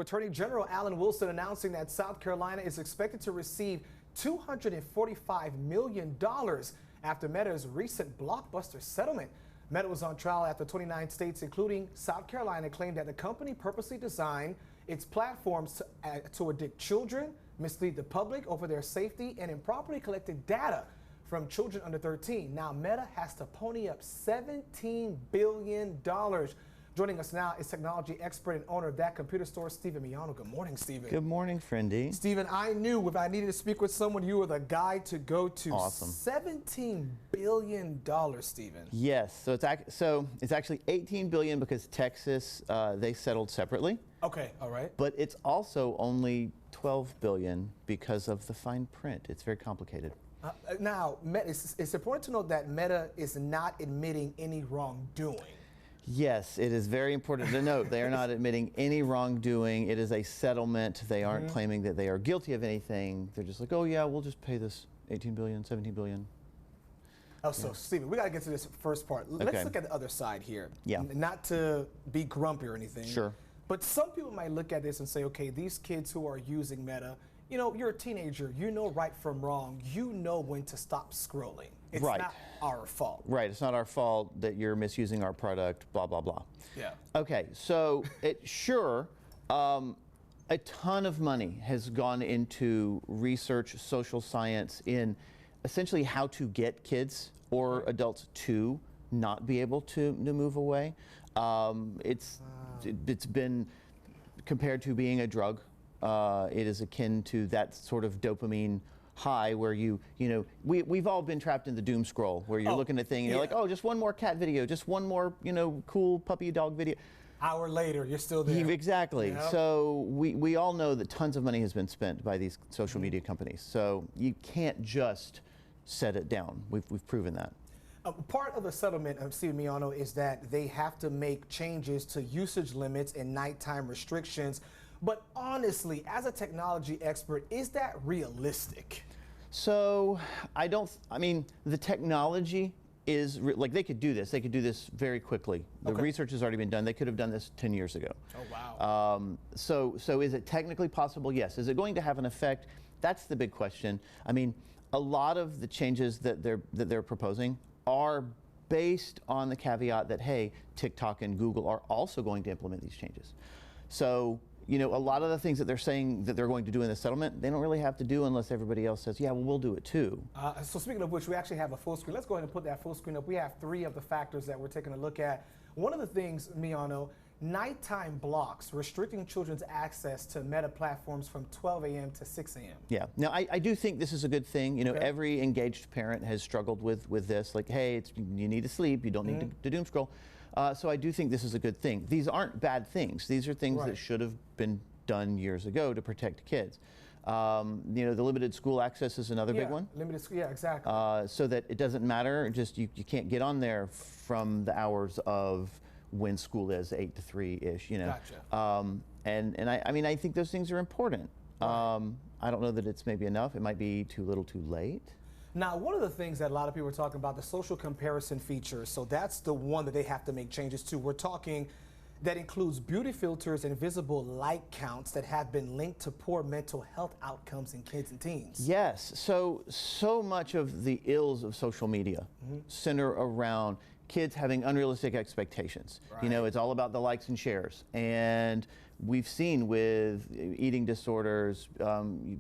Attorney General Alan Wilson announcing that South Carolina is expected to receive $245 million after Meta's recent blockbuster settlement. Meta was on trial after 29 states, including South Carolina, claimed that the company purposely designed its platforms to addict children, mislead the public over their safety, and improperly collected data from children under 13. Now, Meta has to pony up $17 billion. Joining us now is technology expert and owner of That Computer Store, Stephen Miano. Good morning, Stephen. Good morning, friendy. Stephen, I knew if I needed to speak with someone, you were the guy to go to. Awesome. $17 billion, Stephen. Yes, so it's actually $18 billion because Texas, they settled separately. Okay, all right. But it's also only $12 billion because of the fine print. It's very complicated. Now, it's important to note that Meta is not admitting any wrongdoing. Yes, it is very important to note they are not admitting any wrongdoing. It is a settlement. They aren't claiming that they are guilty of anything. They're just like, oh yeah, we'll just pay this $18 billion, $17 billion. Oh, so Stephen, we got to get to this first part. Let's look at the other side here. Yeah. Not to be grumpy or anything. Sure. But some people might look at this and say, okay, these kids who are using Meta, you know, you're a teenager, you know right from wrong, you know when to stop scrolling. It's not our fault. Right, it's not our fault that you're misusing our product, blah, blah, blah. Yeah. Okay, so a ton of money has gone into research, social science in essentially how to get kids or adults to not be able to move away. It's been compared to being a drug. It is akin to that sort of dopamine high where you know, we've all been trapped in the doom scroll where you're looking at a thing and you're like, oh, just one more cat video, just one more, you know, cool puppy dog video. Hour later, you're still there. Exactly. Yep. So we all know that tons of money has been spent by these social media companies. So you can't just set it down. We've proven that. Part of the settlement of Stephen Miano is that they have to make changes to usage limits and nighttime restrictions. But honestly, as a technology expert, is that realistic? So I mean, the technology is, like they could do this. They could do this very quickly. The research has already been done. They could have done this 10 years ago. Oh, wow. So is it technically possible? Yes. Is it going to have an effect? That's the big question. I mean, a lot of the changes that they're proposing are based on the caveat that, hey, TikTok and Google are also going to implement these changes. So, you know, a lot of the things that they're saying that they're going to do in the settlement, they don't really have to do unless everybody else says, yeah, well, we'll do it too. So speaking of which, we actually have a full screen. Let's go ahead and put that full screen up. We have 3 of the factors that we're taking a look at. One of the things, Miano, nighttime blocks restricting children's access to Meta platforms from 12 a.m. to 6 a.m. Yeah. Now, I do think this is a good thing. You know, every engaged parent has struggled with this. Like, hey, you need to sleep. You don't need to doom scroll. So I do think this is a good thing. These aren't bad things. These are things that should have been done years ago to protect kids. You know, the limited school access is another big one. Limited school, yeah, exactly. So that it doesn't matter. Just you can't get on there from the hours of when school is 8 to 3-ish. You know. Gotcha. And I mean, I think those things are important. I don't know that it's maybe enough. It might be too little, too late. Now, one of the things that a lot of people are talking about, the social comparison feature, so that's the one that they have to make changes to. We're talking that includes beauty filters and visible like counts that have been linked to poor mental health outcomes in kids and teens. Yes, so much of the ills of social media center around kids having unrealistic expectations. You know, it's all about the likes and shares. And we've seen with eating disorders,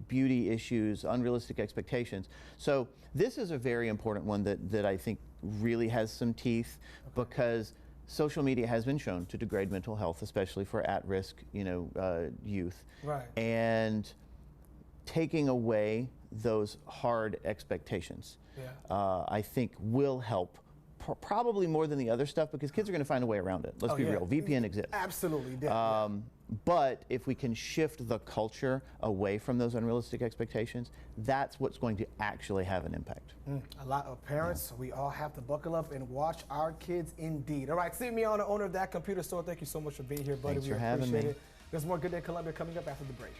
beauty issues, unrealistic expectations. So this is a very important one that I think really has some teeth because social media has been shown to degrade mental health, especially for at-risk, you know, youth. And taking away those hard expectations, I think will help. Probably more than the other stuff because kids are going to find a way around it. Let's be real. VPN exists. Absolutely. But if we can shift the culture away from those unrealistic expectations, that's what's going to actually have an impact. A lot of parents, we all have to buckle up and watch our kids indeed. All right, Stephen Miano, owner of That Computer Store, thank you so much for being here, buddy. Thanks for having me. There's more Good Day Columbia coming up after the break.